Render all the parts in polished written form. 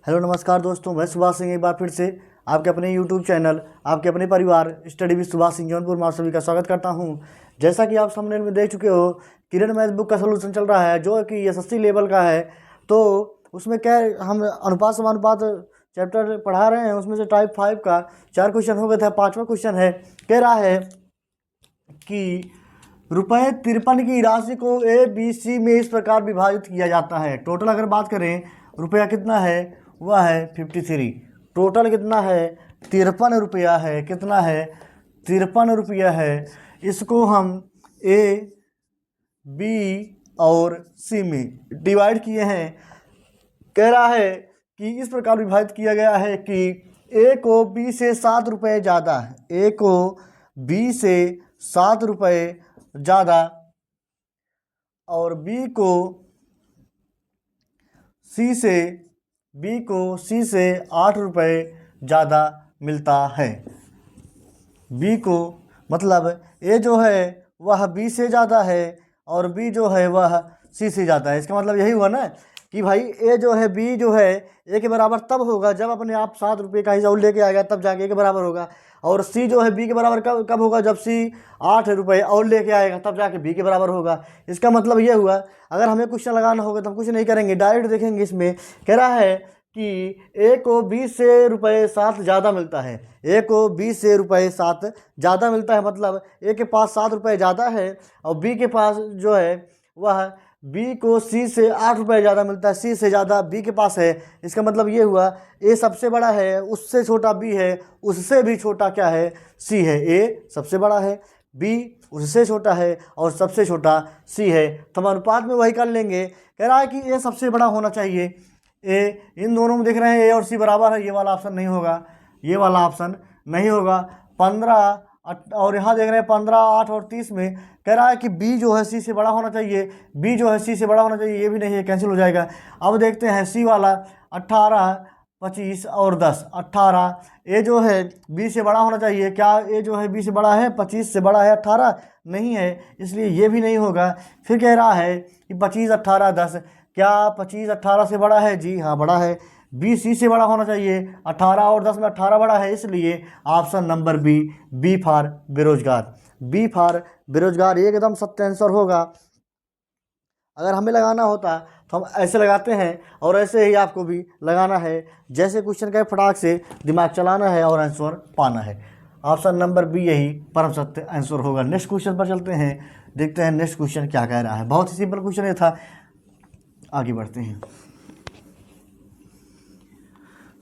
Hello नमस्कार दोस्तों, मैं सुभाष सिंह एक बार फिर से आपके अपने यूट्यूब चैनल आपके अपने परिवार स्टडी विद सुभाष सिंह जौनपुर में आप सभी का स्वागत करता हूं। जैसा कि आप थंबनेल में देख चुके हो, किरण मैथ बुक का सोल्यूशन चल रहा है जो कि एसएससी लेवल का है। तो उसमें क्या हम अनुपात समानुपात चैप्टर पढ़ा रहे हैं। उसमें से टाइप 5 का 4 क्वेश्चन हो गए थे। 5वां क्वेश्चन है, कह रहा है कि ₹53 की राशि को ए बी सी में इस प्रकार विभाजित किया जाता है। टोटल अगर बात करें, रुपया कितना है, वह है 53। टोटल कितना है, 53 रुपया है। कितना है, 53 रुपया है। इसको हम ए बी और सी में डिवाइड किए हैं। कह रहा है कि इस प्रकार विभाजित किया गया है कि ए को बी से 7 रुपये ज़्यादा है, ए को बी से 7 रुपये ज़्यादा और बी को सी से 8 रुपये ज़्यादा मिलता है। बी को मतलब ए जो है वह बी से ज़्यादा है और बी जो है वह सी से ज़्यादा है। इसका मतलब यही हुआ ना कि भाई ए जो है बी जो है ए के बराबर तब होगा जब अपने आप 7 रुपये का हिसाब लेके आएगा, तब जाके ए के बराबर होगा। और सी जो है बी के बराबर कब होगा, जब सी 8 रुपये और लेके आएगा, तब जाके बी के बराबर होगा। इसका मतलब ये हुआ, अगर हमें क्वेश्चन लगाना होगा तो हम कुछ नहीं करेंगे, डायरेक्ट देखेंगे। इसमें कह रहा है कि ए को 20 से रुपये 7 ज़्यादा मिलता है। ए को 20 से रुपये 7 ज़्यादा मिलता है, मतलब ए के पास 7 रुपये ज़्यादा है और बी के पास जो है वह बी को सी से 8 रुपये ज़्यादा मिलता है, सी से ज़्यादा बी के पास है। इसका मतलब ये हुआ, ए सबसे बड़ा है, उससे छोटा बी है, उससे भी छोटा क्या है, सी है। ए सबसे बड़ा है, बी उससे छोटा है और सबसे छोटा सी है। तो हम अनुपात में वही कर लेंगे। कह रहा है कि ए सबसे बड़ा होना चाहिए। ए इन दोनों में देख रहे हैं ए और सी बराबर है, ये वाला ऑप्शन नहीं होगा, ये वाला ऑप्शन नहीं होगा। 15 और यहाँ देख रहे हैं 15, 8 और 30 में कह रहा है कि बी जो है सी से बड़ा होना चाहिए, बी जो है सी से बड़ा होना चाहिए, ये भी नहीं है, कैंसिल हो जाएगा। अब देखते हैं सी वाला 18, 25 और 10, 18। ए जो है बी से बड़ा होना चाहिए, क्या ए जो है बी से बड़ा है, 25 से बड़ा है 18? नहीं है, इसलिए ये भी नहीं होगा। फिर कह रहा है कि 25, 18, 10, क्या 25 18 से बड़ा है? जी हाँ, बड़ा है। बी सी से बड़ा होना चाहिए, 18 और 10 में 18 बड़ा है, इसलिए option number B, B for बेरोजगार, बी फॉर बेरोजगार एकदम सत्य आंसर होगा। अगर हमें लगाना होता तो हम ऐसे लगाते हैं और ऐसे ही आपको भी लगाना है। जैसे क्वेश्चन का फटाक से दिमाग चलाना है और आंसर पाना है। ऑप्शन नंबर बी यही परम सत्य आंसर होगा। नेक्स्ट क्वेश्चन पर चलते हैं, देखते हैं नेक्स्ट क्वेश्चन क्या कह रहा है। बहुत ही सिंपल क्वेश्चन ये था, आगे बढ़ते हैं।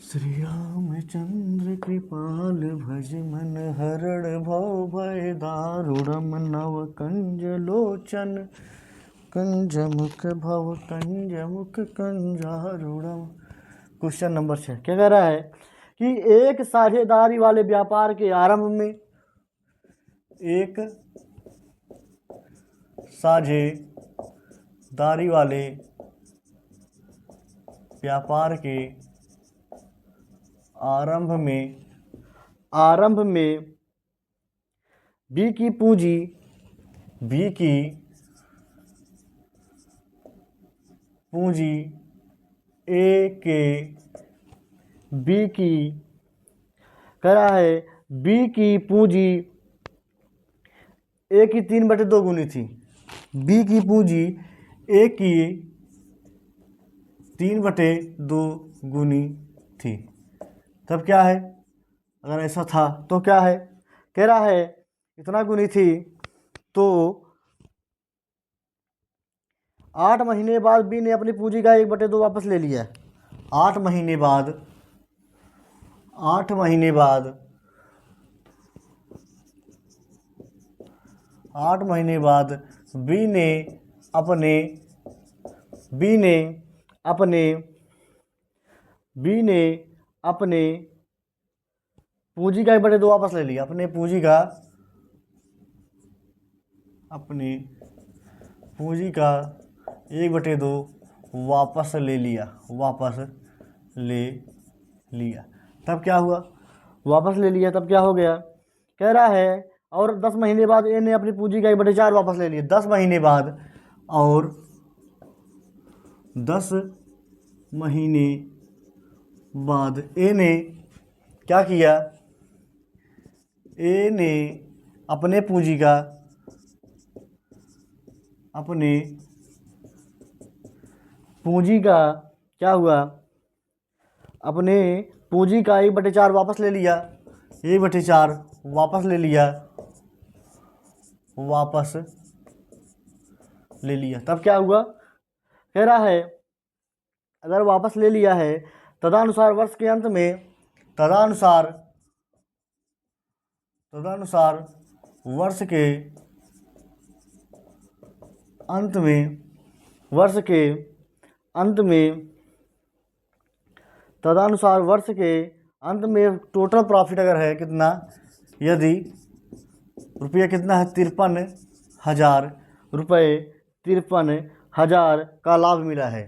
श्री रामचंद्र कृपाल भज मन हरण भव भय दारुणम नव कंज लोचन कंज मुख भव कंज मुख कंजारुणम। क्वेश्चन नंबर 6 क्या कह रहा है कि एक साझेदारी वाले व्यापार के आरंभ में, एक साझेदारी वाले व्यापार के आरंभ में बी की पूंजी ए के बी की, कह रहा है बी की पूंजी ए की 3/2 गुनी थी। बी की पूंजी ए की 3/2 गुनी थी। तब क्या है, अगर ऐसा था तो क्या है, कह रहा है इतना गुनी थी तो 8 महीने बाद बी ने अपनी पूंजी का 1/2 वापस ले लिया। 8 महीने बाद बी ने अपने पूंजी का 1/2 वापस ले लिया। अपने पूंजी का 1/2 वापस ले लिया। तब क्या हुआ, वापस ले लिया, तब क्या हो गया, कह रहा है और 10 महीने बाद ए ने अपनी पूंजी का 1/4 वापस ले लिया। 10 महीने बाद और 10 महीने बाद ए ने क्या किया, ए ने अपने पूंजी का क्या हुआ, अपने पूंजी का 1/4 वापस ले लिया, 1/4 वापस ले लिया। तब क्या हुआ, कह रहा है अगर वापस ले लिया है तदनुसार वर्ष के अंत में, तदनुसार वर्ष के अंत में टोटल प्रॉफिट अगर है कितना, यदि रुपया कितना है 53,000 रुपये, 53,000 का लाभ मिला है,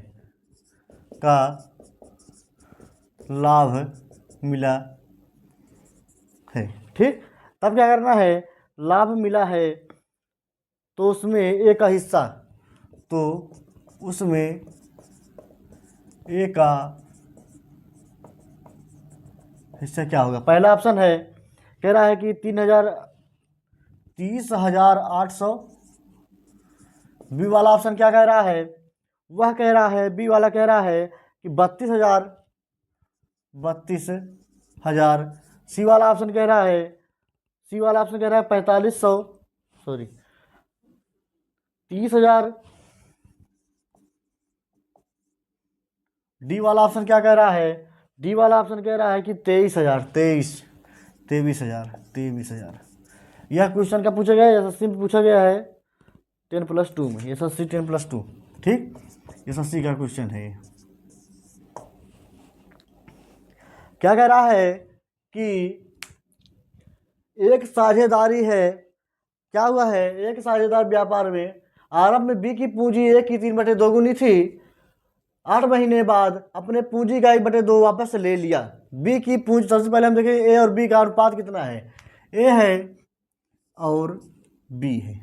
ठीक। तब क्या करना है, लाभ मिला है तो उसमें एक का हिस्सा, तो उसमें एक का हिस्सा क्या होगा, पहला ऑप्शन है कह रहा है कि 30,800। बी वाला ऑप्शन क्या कह रहा है, वह कह रहा है, बी वाला कह रहा है कि 32,000। सी वाला ऑप्शन कह रहा है 4500, सॉरी 30,000। डी वाला ऑप्शन क्या कह रहा है, डी वाला ऑप्शन कह रहा है कि 23,000। यह क्वेश्चन का पूछा गया है, एसएससी में पूछा गया है 10+2 में, एसएससी 10+2, ठीक, एसएससी का क्वेश्चन है। क्या कह रहा है कि एक साझेदारी है, क्या हुआ है, एक साझेदार व्यापार में आरंभ में बी की पूंजी ए की 3/2 गुनी थी, 8 महीने बाद अपने पूंजी का 1/2 वापस ले लिया। बी की पूंजी, सबसे पहले हम देखें ए और बी का अनुपात कितना है, ए है और बी है,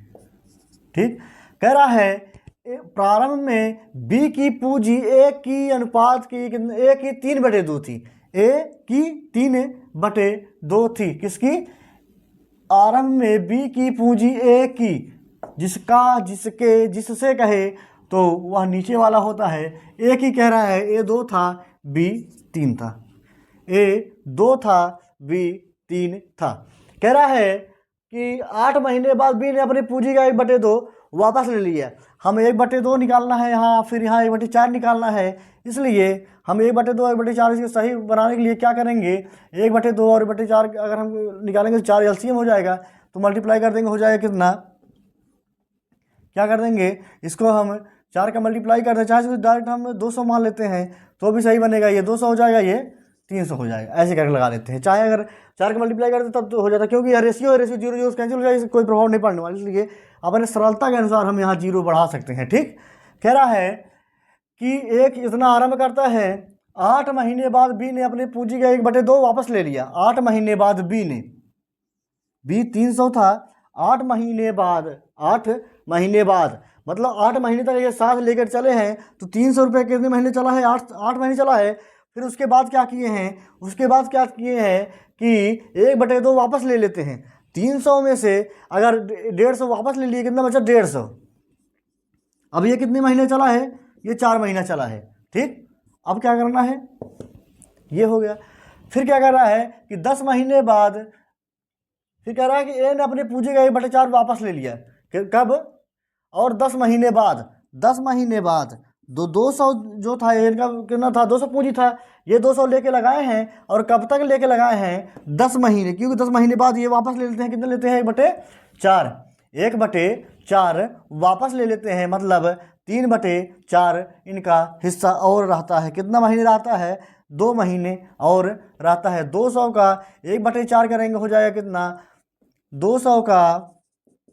ठीक। कह रहा है प्रारंभ में बी की पूंजी ए की अनुपात की ए की 3/2 थी, ए की 3/2 थी, किसकी, आरंभ में बी की पूंजी ए की, जिससे कहे तो वह नीचे वाला होता है। ए की कह रहा है, ए 2 था, बी 3 था, ए 2 था, बी 3 था। कह रहा है कि 8 महीने बाद बी ने अपनी पूंजी का 1/2 वापस ले लिया। हमें 1/2 निकालना है यहाँ, फिर यहाँ 1/4 निकालना है, इसलिए हम 1/2 1/4 इसको सही बनाने के लिए क्या करेंगे, 1/2 और 1/4 अगर हम निकालेंगे तो 4 एलसीएम हो जाएगा, तो मल्टीप्लाई कर देंगे, हो जाएगा कितना, क्या कर देंगे, इसको हम 4 का मल्टीप्लाई कर दें, चाहे डायरेक्ट हम 200 मान लेते हैं तो भी सही बनेगा, ये 200 हो जाएगा, ये 300 हो जाएगा, ऐसे करके लगा लेते हैं। चाहे अगर 4 का मल्टीप्लाई करते तब तो हो जाता, क्योंकि यह रेशियो 0 कैंसिल हो जाएगा, कोई प्रभाव नहीं पड़ने वाला, इसलिए अपने सरलता के अनुसार हम यहाँ 0 बढ़ा सकते हैं, ठीक। कह रहा है कि एक इतना आरंभ करता है, 8 महीने बाद बी ने अपनी पूंजी का 1/2 वापस ले लिया। 8 महीने बाद बी 300 था, 8 महीने बाद मतलब 8 महीने तक ये साथ लेकर चले हैं, तो 300 रुपये कितने महीने चला है, 8 महीने चला है। फिर उसके बाद क्या किए हैं, कि 1/2 वापस ले लेते हैं। 300 में से अगर 150 वापस ले लिए, कितना बचा, 150। अब ये कितने महीने चला है, ये 4 महीना चला है, ठीक। अब क्या करना है, ये हो गया। फिर क्या कर रहा है कि 10 महीने बाद, फिर कह रहा है कि ए ने अपनी पूंजी का 1/4 वापस ले लिया, कब, और 10 महीने बाद 200 जो था, इनका कितना था, 200 पूंजी था, ये 200 लेके लगाए हैं, और कब तक लेके लगाए हैं, 10 महीने, क्योंकि 10 महीने बाद ये वापस ले लेते हैं, कितने लेते हैं, 1/4 वापस ले लेते हैं, मतलब 3/4 इनका हिस्सा और रहता है। कितना महीने रहता है, 2 महीने और रहता है। 200 का 1/4 करेंगे, हो जाएगा कितना, 200 का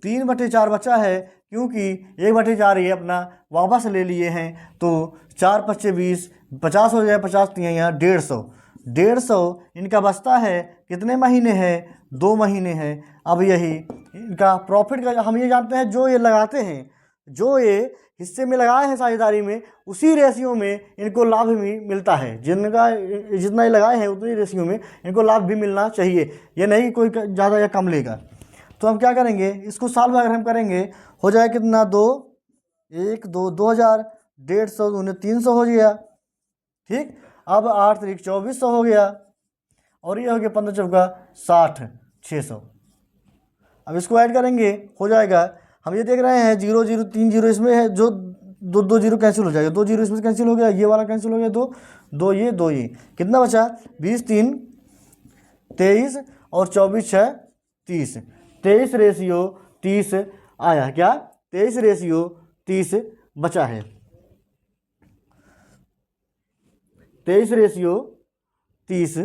3/4 बचा है, क्योंकि 1/4 ये अपना वापस ले लिए हैं, तो 4 × 20 50 हो जाए, 50 यहाँ 150 इनका बचता है। कितने महीने है, 2 महीने हैं। अब यही इनका प्रॉफिट का हम ये जानते हैं, जो ये लगाते हैं, जो ये हिस्से में लगाए हैं साझेदारी में, उसी रेशियो में इनको लाभ भी मिलता है। जिनका जितना ही लगाए हैं उतनी रेशियो में इनको लाभ भी मिलना चाहिए, ये नहीं कोई ज़्यादा या कम लेगा। तो हम क्या करेंगे, इसको सॉल्व अगर हम करेंगे हो जाए कितना, 2 1 2 2000, 150 दूने 300 हो गया। ठीक, अब 8 3 2400 हो गया, और ये हो गया 15 चौका 60, 600। अब इसको ऐड करेंगे हो जाएगा, हम ये देख रहे हैं 0 0 3 0 इसमें है, जो 2 2 0 कैंसिल हो जाएगा, 2 0 इसमें कैंसिल हो गया, ये वाला कैंसिल हो गया, 2 2 ये 2 ये, कितना बचा 20 3 23 और 24 6 30, 23 रेशियो 30 आया। क्या 23 रेशियो 30 बचा है, 23 रेशियो 30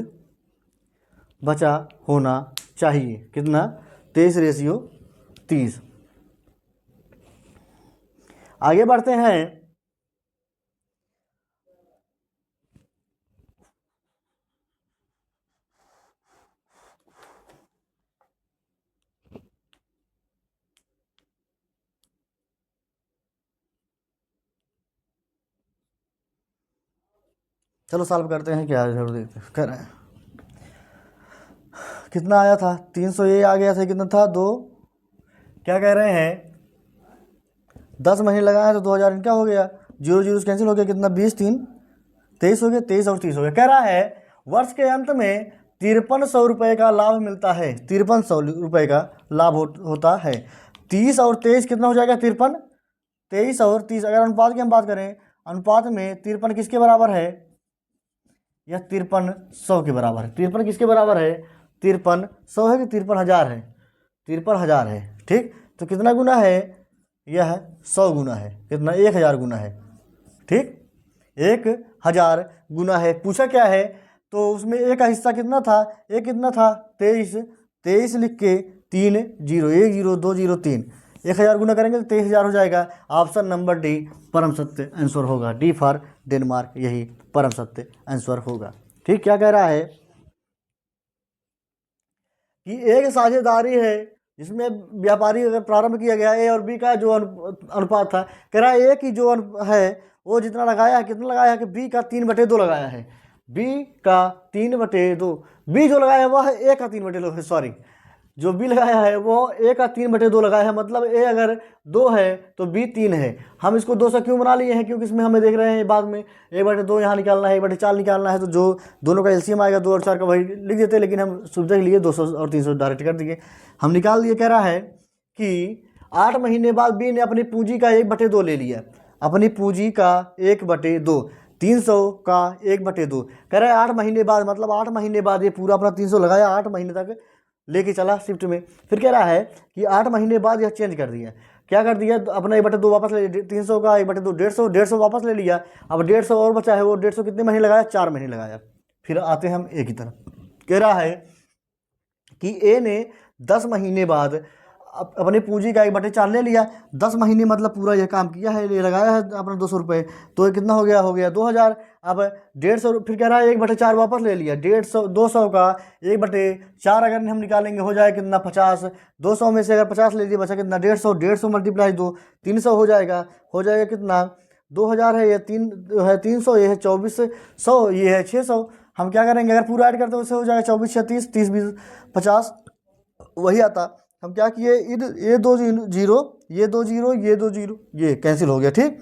बचा होना चाहिए। कितना, 23 रेशियो 30। आगे बढ़ते हैं, चलो सॉल्व करते हैं, क्या जरूर देखते कर रहे हैं। कितना आया था 300, ये आ गया था, कितना था 2, क्या कह रहे हैं 10 महीने लगाए तो 2000 इनका हो गया, 0 0 कैंसिल हो गया, कितना 20 3 23 हो गया, 23 और 30 हो गया। कह रहा है वर्ष के अंत में 5300 रुपये का लाभ मिलता है, 5300 रुपये का लाभ होता है। 30 और 23 कितना हो जाएगा 53, 23 और 30 अगर अनुपात की हम बात करें, अनुपात में 53 किसके बराबर है, यह 5300 के बराबर है। 53 किसके बराबर है, 5300 है कि 53,000 है, 53,000 है। ठीक, तो कितना गुना है, यह 100 गुना है, कितना 1000 गुना है। ठीक, 1000 गुना है। पूछा क्या है, तो उसमें ए का हिस्सा कितना था, ए कितना था 23, 23 लिख के 3 0 1 0 2 0 3, 1000 गुना करेंगे तो 23,000 हो जाएगा। ऑप्शन नंबर डी परम सत्य आंसर होगा, डी फॉर डेनमार्क, यही परम सत्य आंसर होगा। ठीक, क्या कह रहा है कि एक साझेदारी है जिसमें व्यापारी अगर प्रारंभ किया गया, ए और बी का जो अनुपात था, कह रहा है ए की जो है वो जितना लगाया है, कितना लगाया है कि बी का 3/2 लगाया है, बी का 3/2, बी जो लगाया है वह ए का 3/2 है, सॉरी, जो बी लगाया है वो ए का 3/2 लगाया है, मतलब ए अगर 2 है तो बी 3 है। हम इसको 2 से क्यों बना लिए हैं, क्योंकि इसमें हमें देख रहे हैं बाद में 1/2 यहाँ निकालना है, 1/4 निकालना है, तो जो दोनों का एलसीएम आएगा 2 और 4 का वही लिख देते, लेकिन हम सुविधा के लिए 200 और 300 डायरेक्ट कर दिए, हम निकाल दिए। कह रहा है कि 8 महीने बाद बी ने अपनी पूंजी का 1/2 ले लिया, अपनी पूंजी का 1/2, 300 का 1/2, कह रहा है 8 महीने बाद, मतलब 8 महीने बाद ये पूरा अपना 300 लगाया, 8 महीने तक लेके चला शिफ्ट में। फिर कह रहा है कि 8 महीने बाद यह चेंज कर दिया, क्या कर दिया, अपना 1/2 वापस ले, 300 का 1/2, 150 वापस ले लिया। अब 150 और बचा है, वो 150 कितने महीने लगाया, 4 महीने लगाया। फिर आते हैं हम ए की तरफ, कह रहा है कि ए ने 10 महीने बाद अपनी पूंजी का 1/4 ले लिया, 10 महीने मतलब पूरा यह काम किया है, ये लगाया है अपना 200 रुपये, तो ये कितना हो गया 2000। अब 150, फिर कह रहा है 1/4 वापस ले लिया, 150 200 का 1/4 अगर हम निकालेंगे हो जाएगा कितना 50, 200 में से अगर 50 ले लिया बचा कितना 150, 150 मल्टीप्लाई 2, 300 हो जाएगा कितना 2000 है, ये 3 है 300, ये है 2400, ये है 600। हम क्या करेंगे, अगर पूरा ऐड करते हैं उससे हो जाएगा 24 6 30 30 20 50, वही आता। हम क्या किए, ये 2 0 ये 2 0 ये 2 0 ये कैंसिल हो गया। ठीक,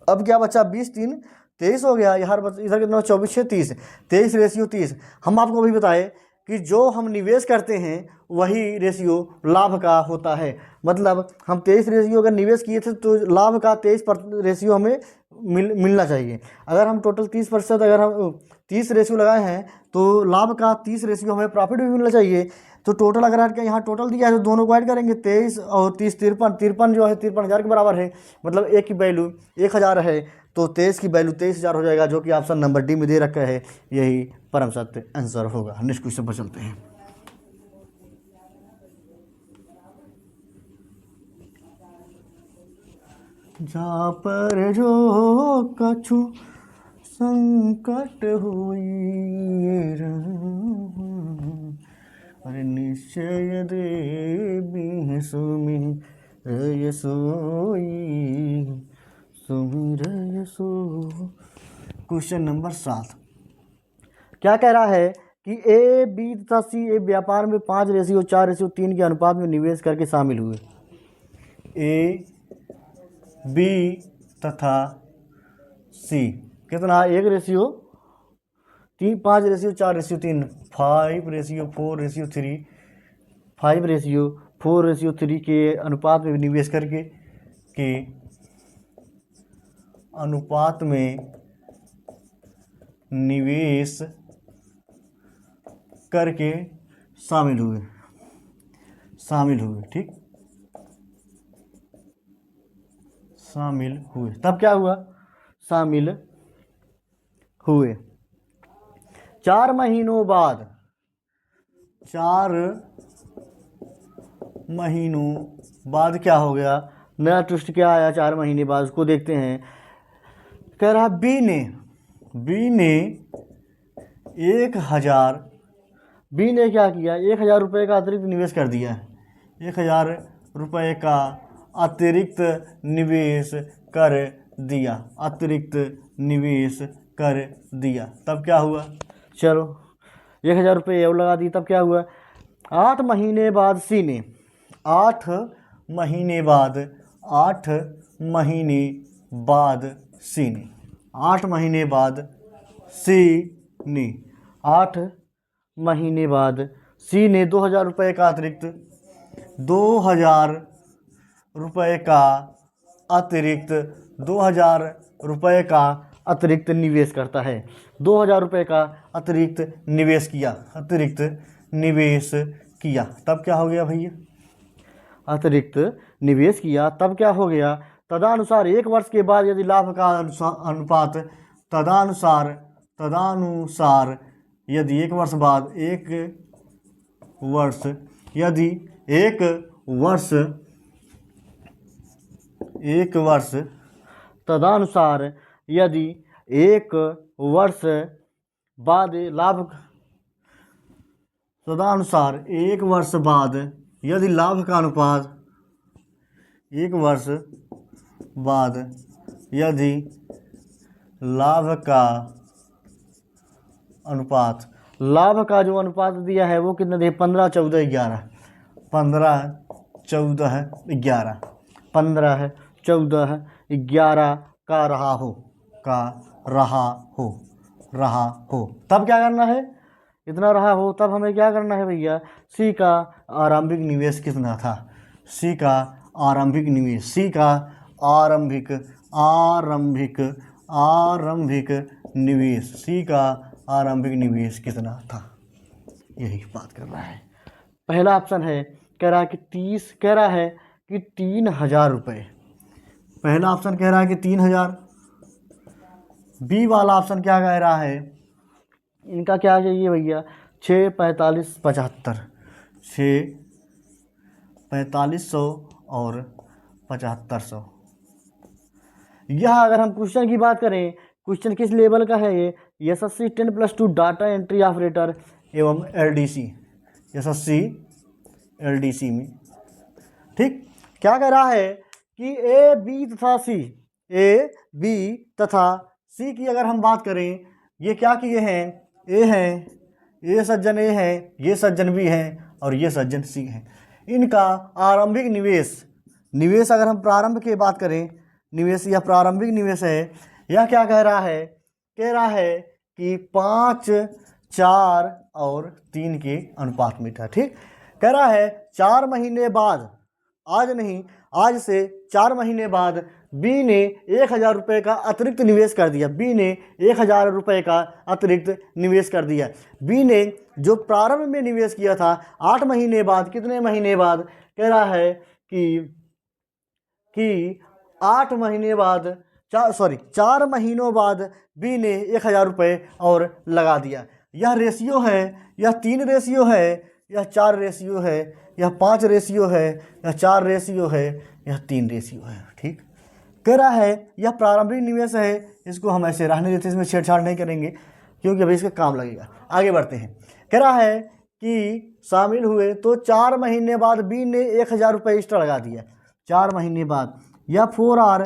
अब क्या बचा 20 3 23 हो गया, यार इधर कितना 24 6 30, 23 रेशियो 30। हम आपको अभी बताए कि जो हम निवेश करते हैं वही रेशियो लाभ का होता है, मतलब हम 23 रेशियो अगर निवेश किए थे तो लाभ का 23 रेशियो हमें मिलना चाहिए। अगर हम टोटल 30%, अगर हम 30 रेशियो लगाए हैं तो लाभ का 30 रेशियो हमें प्रॉफिट भी मिलना चाहिए। तो टोटल अगर ऐड यहाँ टोटल दिया है तो दोनों को ऐड करेंगे, 23 और 30 53 जो है 53,000 के बराबर है, मतलब एक की वैल्यू 1000 है, तो 23 की वैल्यू 23,000 हो जाएगा, जो कि ऑप्शन नंबर डी में दे रखा है, यही परम सत्य आंसर होगा। नेक्स्ट क्वेश्चन पर चलते हैं। जा पर जो कछु संकट हुई, अरे निश्चय देवी सुमिर सोई, सुमिर यसु। क्वेश्चन नंबर 7 क्या कह रहा है कि ए बी तथा सी एक व्यापार में 5:4:3 के अनुपात में निवेश करके शामिल हुए। ए बी तथा सी कितना 1:3 5:4:3 5:4:3 5:4:3 के अनुपात में निवेश करके शामिल हुए ठीक, शामिल हुए। तब क्या हुआ? शामिल हुए। 4 महीनों बाद 4 महीनों बाद क्या हो गया? नया ट्विस्ट क्या आया 4 महीने बाद, उसको देखते हैं। कह रहा बी ने 1000 बी ने क्या किया? 1000 रुपये का अतिरिक्त निवेश कर दिया। 1000 रुपये का अतिरिक्त निवेश कर दिया, तब क्या हुआ? चलो 1000 रुपये और लगा दी, तब क्या हुआ? 8 महीने बाद सी ने 8 महीने बाद सी ने 8 महीने बाद सी ने 2000 रुपये का अतिरिक्त 2000 रुपये का अतिरिक्त निवेश करता है। 2000 रुपये का अतिरिक्त निवेश किया, तब क्या हो गया भैया? अतिरिक्त निवेश किया, तब क्या हो गया? तदनुसार 1 वर्ष के बाद यदि लाभ का अनुपात तदनुसार यदि 1 वर्ष बाद 1 वर्ष यदि 1 वर्ष तदनुसार यदि 1 वर्ष बाद लाभ तदनुसार 1 वर्ष बाद यदि लाभ का अनुपात 1 वर्ष बाद यदि लाभ का जो अनुपात दिया है वो कितना दिया? 15-14-11 15-14-11 15-14-11 का रहा हो, तब क्या करना है? इतना रहा हो, तब हमें क्या करना है भैया? सी का आरंभिक निवेश कितना था? सी का आरंभिक निवेश कितना था? यही बात कर रहा है। पहला ऑप्शन है कह रहा है कि 3000 रुपये। पहला ऑप्शन कह रहा है कि 3000। बी वाला ऑप्शन क्या कह रहा है? इनका क्या चाहिए भैया? 6 45 75 6 4500 और 7500। यह अगर हम क्वेश्चन की बात करें, क्वेश्चन किस लेवल का है? ये एसएससी 10+2 डाटा एंट्री ऑपरेटर एवं एलडीसी, एसएससी एलडीसी में। ठीक, क्या कह रहा है कि ए बी तथा सी की अगर हम बात करें, ये क्या किए हैं? ए हैं, ये सज्जन ए हैं, ये सज्जन बी हैं और ये सज्जन सी हैं। इनका आरंभिक निवेश अगर हम प्रारंभ की बात करें, निवेश या प्रारंभिक निवेश है, यह क्या कह रहा है? कह रहा है कि 5, 4 और 3 के अनुपात में था। ठीक, कह रहा है 4 महीने बाद, आज से 4 महीने बाद बी ने 1000 रुपये का अतिरिक्त निवेश कर दिया। बी ने 1000 रुपये का अतिरिक्त निवेश कर दिया। बी ने जो प्रारंभ में निवेश किया था 8 महीने बाद, कितने महीने बाद? कह रहा है कि 8 महीने बाद 4 महीनों बाद बी ने 1000 रुपये और लगा दिया। यह रेशियो है, यह 3 रेशियो है, यह 4 रेशियो है, यह 5 रेशियो है, यह 4 रेशियो है, यह 3 रेशियो है। ठीक, कह रहा है यह प्रारंभिक निवेश है, इसको हम ऐसे रहने देते, इसमें छेड़छाड़ नहीं करेंगे क्योंकि अभी इसका काम लगेगा। आगे बढ़ते हैं। कह रहा है कि शामिल हुए तो 4 महीने बाद बी ने 1000 रुपये एक्स्ट्रा लगा दिया। 4 महीने बाद यह 4R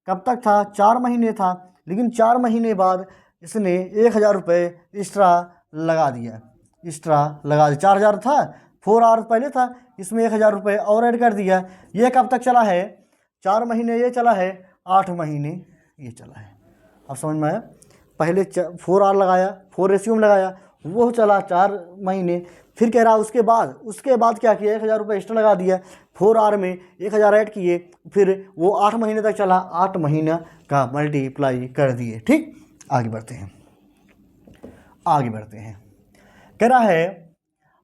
कब तक था, 4 महीने था, लेकिन 4 महीने बाद इसने 1000 रुपये एक्स्ट्रा लगा दिया, एक्स्ट्रा लगा दिया। 4000 था, 4 आवर पहले था, इसमें 1000 रुपये और ऐड कर दिया। ये कब तक चला है, 4 महीने ये चला है, 8 महीने ये चला है। अब समझ में आया, पहले 4 आवर लगाया, 4 रेशियो में लगाया, वो चला 4 महीने, फिर कह रहा उसके बाद क्या किया, 1000 रुपये एक्स्ट्रा लगा दिया, 4 आवर में 1000 ऐड किए, फिर वो 8 महीने तक चला, 8 महीना का मल्टीप्लाई कर दिए। ठीक, आगे बढ़ते हैं, आगे बढ़ते हैं। कह रहा है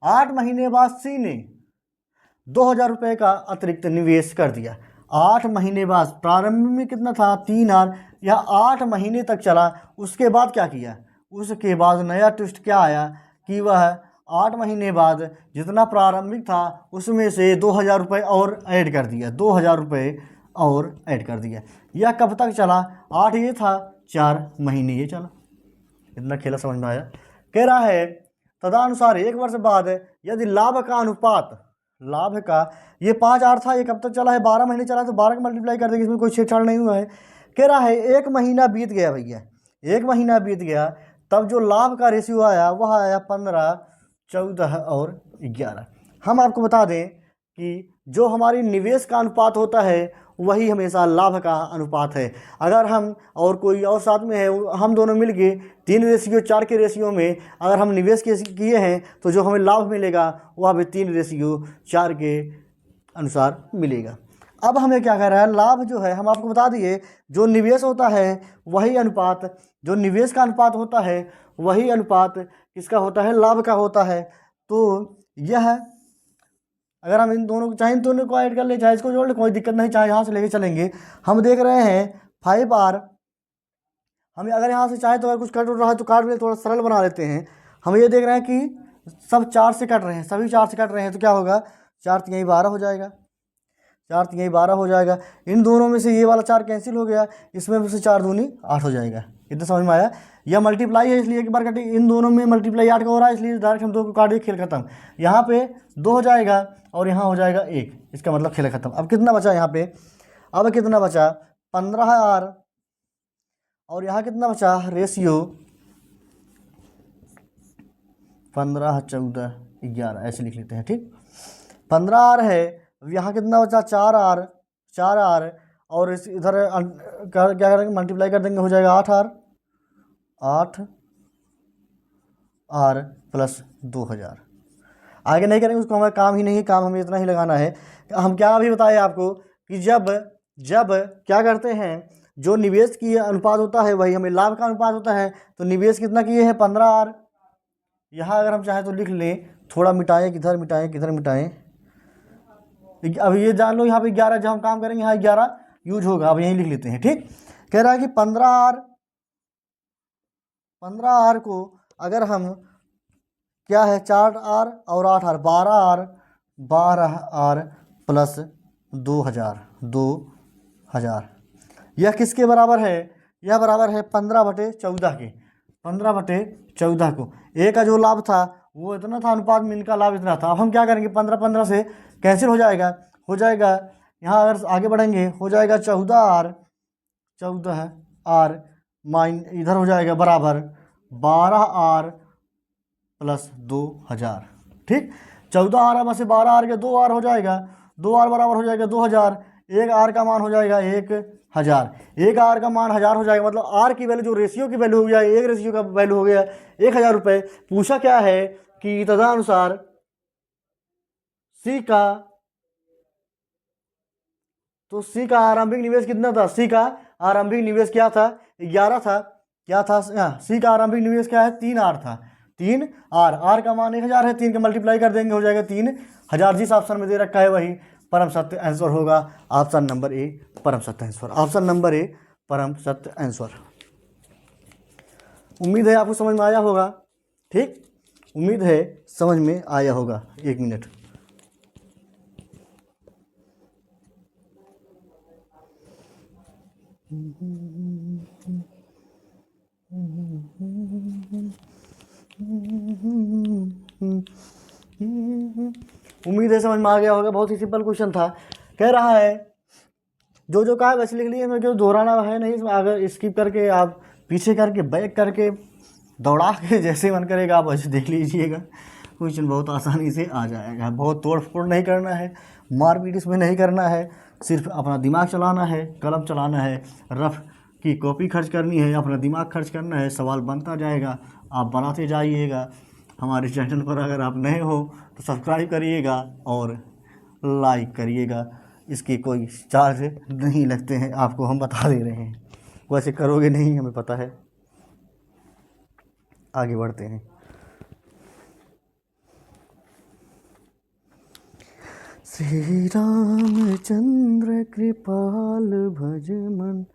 8 महीने बाद सी ने 2000 रुपये का अतिरिक्त निवेश कर दिया। 8 महीने बाद, प्रारंभ में कितना था, 3 आवर, यह 8 महीने तक चला। उसके बाद क्या किया, उसके बाद नया ट्विस्ट क्या आया कि वह 8 महीने बाद जितना प्रारंभिक था उसमें से 2000 रुपये और ऐड कर दिया, 2000 रुपये और ऐड कर दिया। यह कब तक चला, 8 ये था, 4 महीने ये चला। इतना खेला समझ में आया। कह रहा है तदनुसार 1 वर्ष बाद यदि लाभ का अनुपात, लाभ का, ये 5 आर था, ये कब तक चला है, 12 महीने चला, तो 12 का मल्टीप्लाई कर देंगे, इसमें कोई छेड़छाड़ नहीं हुआ है। कह रहा है 1 महीना बीत गया भैया, 1 महीना बीत गया, तब जो लाभ का रेशियो आया वह आया 15, 14 और 11। हम आपको बता दें कि जो हमारी निवेश का अनुपात होता है वही हमेशा लाभ का अनुपात है। अगर हम और कोई और साथ में है, हम दोनों मिल के 3:4 के रेशियो में अगर हम निवेश किए हैं तो जो हमें लाभ मिलेगा वह भी 3:4 के अनुसार मिलेगा। अब हमें क्या कह रहा है, लाभ जो है हम आपको बता दिए, जो निवेश होता है वही अनुपात, जो निवेश का अनुपात होता है वही अनुपात किसका होता है, लाभ का होता है। तो यह अगर हम इन दोनों को, चाहे इन दोनों को ऐड कर ले, चाहे इसको जोड़ ले, कोई दिक्कत नहीं, चाहे यहाँ से लेके चलेंगे। हम देख रहे हैं 5R, हम अगर यहाँ से चाहे तो अगर कुछ कट रहा है तो काट ले, थोड़ा सरल बना लेते हैं। हम ये देख रहे हैं कि सब 4 से कट रहे हैं, सभी 4 से कट रहे हैं, तो क्या होगा, 4 3 12 हो जाएगा, 4 3 12 हो जाएगा। इन दोनों में से ये वाला 4 कैंसिल हो गया, इसमें से 4 दूनी 8 हो जाएगा। इतना समझ में आया। यह मल्टीप्लाई है इसलिए एक बार कटे, इन दोनों में मल्टीप्लाई 8 का हो रहा है इसलिए डायरेक्ट हम 2 को काट दिए, खेल खत्म। यहाँ पे 2 हो जाएगा और यहाँ हो जाएगा 1, इसका मतलब खेल खत्म। अब कितना बचा यहाँ पे, अब कितना बचा, 15R, और यहाँ कितना बचा, रेशियो 15, 14, 11, ऐसे लिख लेते हैं। ठीक, 15R है, यहाँ कितना बचा, 4R, 4R, और इस इधर क्या करेंगे, मल्टीप्लाई कर देंगे, हो जाएगा 8R, 8R प्लस 2000। आगे नहीं करेंगे, उसको हमारा काम ही नहीं है, काम हमें इतना ही लगाना है। हम क्या अभी बताए आपको कि जब क्या करते हैं, जो निवेश की अनुपात होता है वही हमें लाभ का अनुपात होता है। तो निवेश कितना किए हैं, 15R। यहाँ अगर हम चाहें तो लिख लें, थोड़ा मिटाएं, किधर मिटाएं, किधर मिटाएं। अब ये जान लो, यहाँ पे 11 जब हम काम करेंगे यहाँ 11 यूज होगा, अब यहीं लिख लेते हैं। ठीक, कह रहा है कि 15R को अगर हम क्या है, 4R और 8R, 12R प्लस 2000। यह किसके बराबर है, यह बराबर है 15/14 के, 15/14 को। ए का जो लाभ था वो इतना था, अनुपात में इनका लाभ इतना था। अब हम क्या करेंगे, 15 से कैंसिल हो जाएगा, यहाँ अगर आगे बढ़ेंगे हो जाएगा 14R माइन, इधर हो जाएगा बराबर 12R प्लस 2000। ठीक, 14R में से 12R के 2R हो जाएगा, 2R बराबर हो जाएगा 2000, 1R का मान हो जाएगा 1000, 1R का मान 1000 हो जाएगा, मतलब R की वैल्यू, जो रेशियो की वैल्यू हो गया, एक रेशियो का वैल्यू हो गया 1000 रुपये। पूछा क्या है कि तदनुसार सी का, तो सी का आरंभिक निवेश कितना था, सी का आरंभिक निवेश क्या था, 11 था, क्या था, सी का आरंभिक निवेश क्या है, 3R था, 3R का मान 1000 है, 3 का मल्टीप्लाई कर देंगे हो जाएगा 3000। जिस ऑप्शन में दे रखा है वही परम सत्य आंसर होगा, ऑप्शन नंबर ए परम सत्य आंसर, ऑप्शन नंबर ए परम सत्य आंसर। उम्मीद है आपको समझ में आया होगा। ठीक, उम्मीद है समझ में आया होगा। 1 मिनट, उम्मीद है समझ में आ गया होगा। बहुत ही सिंपल क्वेश्चन था। कह रहा है जो जो कहा है वैसे लिख लिए, मैं क्यों दोहराना है नहीं इसमें। अगर स्किप करके आप पीछे करके बैक करके दौड़ा के जैसे मन करेगा आप वैसे देख लीजिएगा, क्वेश्चन बहुत आसानी से आ जाएगा। बहुत तोड़ फोड़ नहीं करना है, मारपीट इसमें नहीं करना है, सिर्फ अपना दिमाग चलाना है, कलम चलाना है, रफ की कॉपी खर्च करनी है, अपना दिमाग खर्च करना है, सवाल बनता जाएगा, आप बनाते जाइएगा। हमारे चैनल पर अगर आप नए हो तो सब्सक्राइब करिएगा और लाइक करिएगा। इसके कोई चार्ज नहीं लगते हैं, आपको हम बता दे रहे हैं, वैसे करोगे नहीं हमें पता है। आगे बढ़ते हैं। श्री रामचंद्र कृपाल भज मन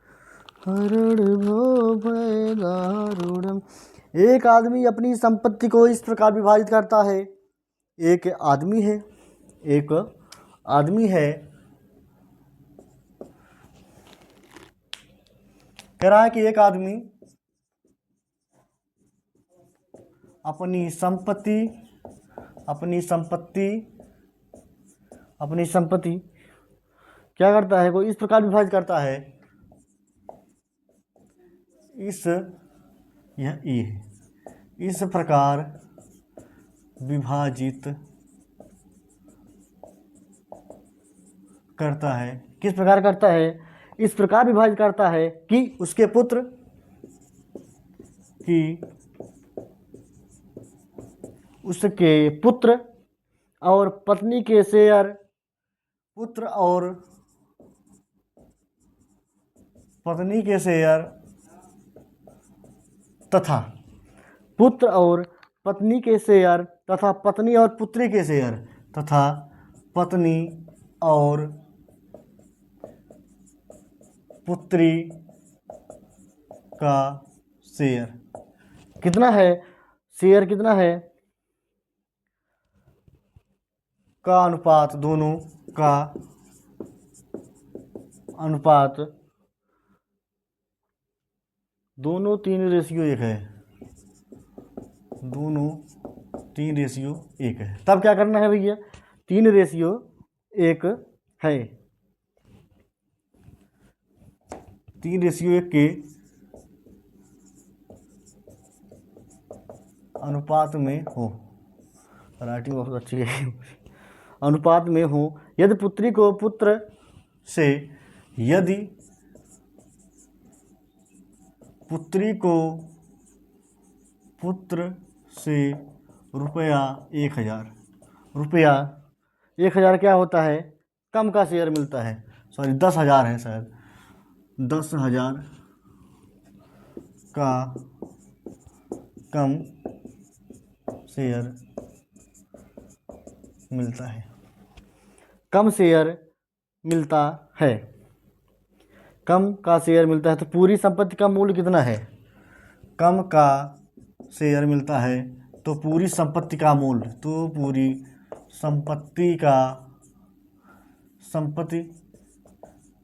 हरण भो भय दारुणम। एक आदमी अपनी संपत्ति को इस प्रकार विभाजित करता है। एक आदमी है कह रहा है कि एक आदमी अपनी संपत्ति क्या करता है, कोई इस प्रकार विभाजित करता है। यह ई है, इस प्रकार विभाजित करता है। किस प्रकार करता है? इस प्रकार विभाजित करता है कि उसके पुत्र और पत्नी के शेयर तथा पुत्र और पत्नी के शेयर तथा पत्नी और पुत्री के शेयर तथा पत्नी और पुत्री का शेयर कितना है? शेयर कितना है का अनुपात, दोनों का अनुपात, दोनों 3:1 है, दोनों 3:1 है। तब क्या करना है भैया? 3:1 है, 3:1 के अनुपात में हो, राइटिंग बहुत अच्छी है, अनुपात में हो। यदि पुत्री को पुत्र से, यदि पुत्री को पुत्र से रुपया 1,000 क्या होता है? कम का शेयर मिलता है, सॉरी 10,000 है शायद, 10,000 का कम शेयर मिलता है, कम शेयर मिलता है, कम का शेयर मिलता है। तो पूरी संपत्ति का मूल्य कितना है? कम का शेयर मिलता है तो पूरी संपत्ति का मूल्य, तो पूरी संपत्ति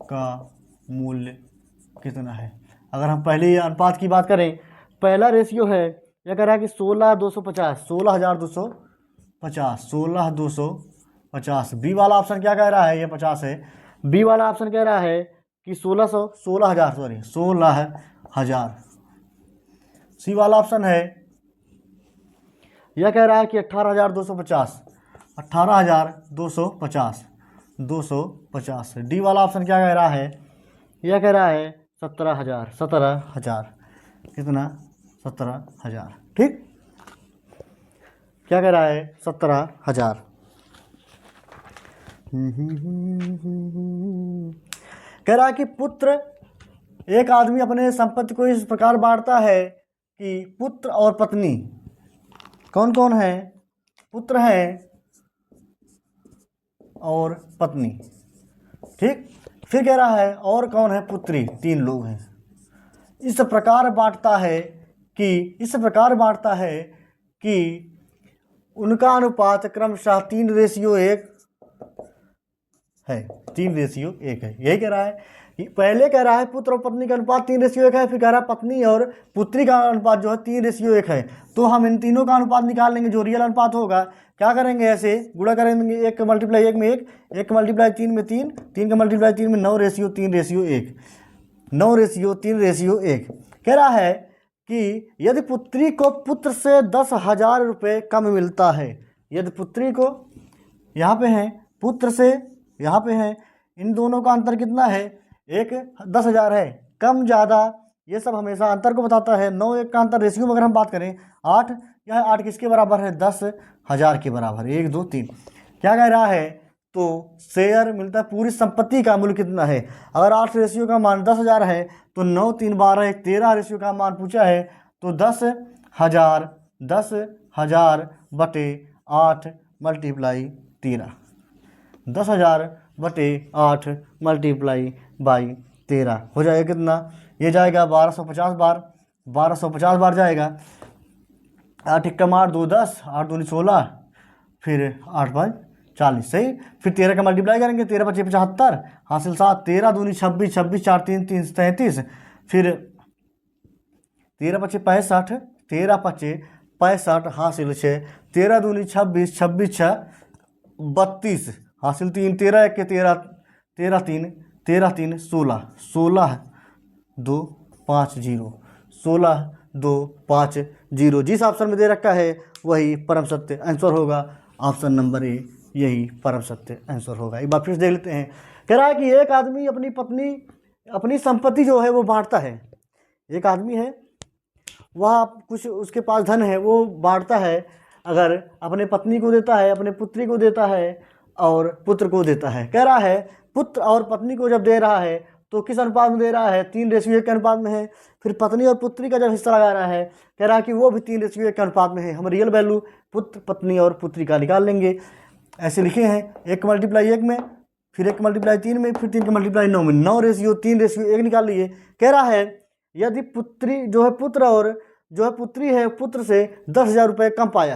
का मूल्य कितना है? अगर हम पहले अनुपात की बात करें, पहला रेशियो है, यह कह रहा है कि 16,250, 16,250। बी वाला ऑप्शन क्या कह रहा है? ये 50 है। बी वाला ऑप्शन कह रहा है कि 16,000। सी वाला ऑप्शन है, यह कह रहा है कि 18,250, 18,250। डी वाला ऑप्शन क्या कह रहा है? यह कह रहा है 17,000। कितना? 17,000। ठीक, क्या कह रहा है? 17,000। कह रहा है कि एक आदमी अपने संपत्ति को इस प्रकार बांटता है कि पुत्र और पत्नी, कौन कौन है? पुत्र है और पत्नी। ठीक, फिर कह रहा है और कौन है? पुत्री, 3 लोग हैं। इस प्रकार बांटता है कि उनका अनुपात क्रमशः 3:1 है, 3:1 है। यही कह रहा है पहले कह रहा है पुत्र और पत्नी का अनुपात 3:1 है, फिर कह रहा है पत्नी और पुत्री का अनुपात जो है 3:1 है। तो हम इन तीनों का अनुपात निकाल लेंगे, जो रियल अनुपात होगा। क्या करेंगे, ऐसे गुणा करेंगे, 1 मल्टीप्लाई 1 में 1, 1 मल्टीप्लाई 3 में 3, 3 का मल्टीप्लाई 3 में 9:3:1, 9:3:1। कह रहा है कि यदि पुत्री को पुत्र से 10,000 रुपये कम मिलता है, यदि पुत्री को, यहाँ पे है पुत्र से, यहाँ पे है, इन दोनों का अंतर कितना है, एक 10,000 है, कम ज़्यादा ये सब हमेशा अंतर को बताता है। 9-1 का अंतर रेशियो में अगर हम बात करें 8, यह 8 किसके बराबर है, 10,000 के बराबर, 1 2 3। क्या कह रहा है, तो शेयर मिलता है, पूरी संपत्ति का मूल्य कितना है। अगर 8 रेशियो का मान 10,000 है तो 9 3 12 13 रेशियो का मान पूछा है, तो 10,000 बटे 8 मल्टीप्लाई 13, 10,000 बटे 8 मल्टीप्लाई बाई 13 हो जाएगा कितना, ये जाएगा 1250 बार, 1250 बार जाएगा। 8 × 8 2 10, 8 दूनी 16, फिर 8 5 40, सही। फिर 13 का मल्टीप्लाई करेंगे, 13 × 5 = 75, हासिल 7, 13 दूनी 26, 26 4 3 3 33, फिर 13 × 5 = 65, 13 × 5 = 65, हासिल 6, 13 दूनी 26, 26 6 32, हासिल 3, 13 1 के 13, 13 3 13 3 16, 16 2 5 0, 16 2 5 0। जिस ऑप्शन में दे रखा है वही परम सत्य आंसर होगा। ऑप्शन नंबर ए यही परम सत्य आंसर होगा। एक बार फिर देख लेते हैं। कह रहा है कि एक आदमी अपनी पत्नी, अपनी संपत्ति जो है वो बांटता है। एक आदमी है, वह कुछ उसके पास धन है, वो बांटता है। अगर अपने पत्नी को देता है, अपने पुत्री को देता है और पुत्र को देता है। कह रहा है पुत्र और पत्नी को जब दे रहा है तो किस अनुपात में दे रहा है, 3:1 के अनुपात में है। फिर पत्नी और पुत्री का जब हिस्सा लगा रहा है, कह रहा है कि वो भी 3:1 के अनुपात में है। हम रियल वैल्यू पुत्र पत्नी और पुत्री का निकाल लेंगे। ऐसे लिखे हैं, 1 मल्टीप्लाई 1 में, फिर 1 मल्टीप्लाई 3 में, फिर 3 का मल्टीप्लाई 9 में, 9:3:1 निकाल लिए। कह रहा है यदि पुत्री जो है, पुत्र और जो है पुत्री है, पुत्र से 10,000 रुपये कम पाई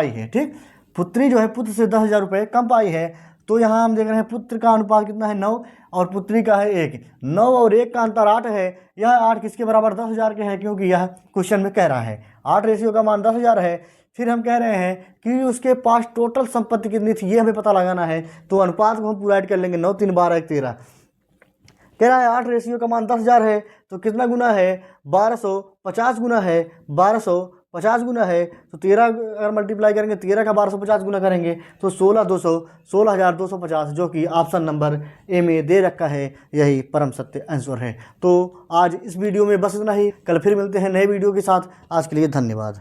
है, ठीक। पुत्री जो है पुत्र से 10,000 रुपये कम पाई है। तो यहाँ हम देख रहे हैं पुत्र का अनुपात कितना है, 9, और पुत्री का है 1। 9 और 1 का अंतर 8 है। यह 8 किसके बराबर, 10,000 के हैं, क्योंकि यह क्वेश्चन में कह रहा है 8 रेशियो का मान 10,000 है। फिर हम कह रहे हैं कि उसके पास टोटल संपत्ति कितनी थी, ये हमें पता लगाना है। तो अनुपात को हम पूरा ऐड कर लेंगे, 9 3 12 1 13। कह रहा है 8 रेशियो का मान 10,000 है, तो कितना गुना है, 1250 गुना है, 1250 गुना है। तो 13 अगर मल्टीप्लाई करेंगे, 13 का 1250 गुना करेंगे तो 16,250, जो कि ऑप्शन नंबर ए में दे रखा है, यही परम सत्य आंसर है। तो आज इस वीडियो में बस इतना ही। कल फिर मिलते हैं नए वीडियो के साथ। आज के लिए धन्यवाद।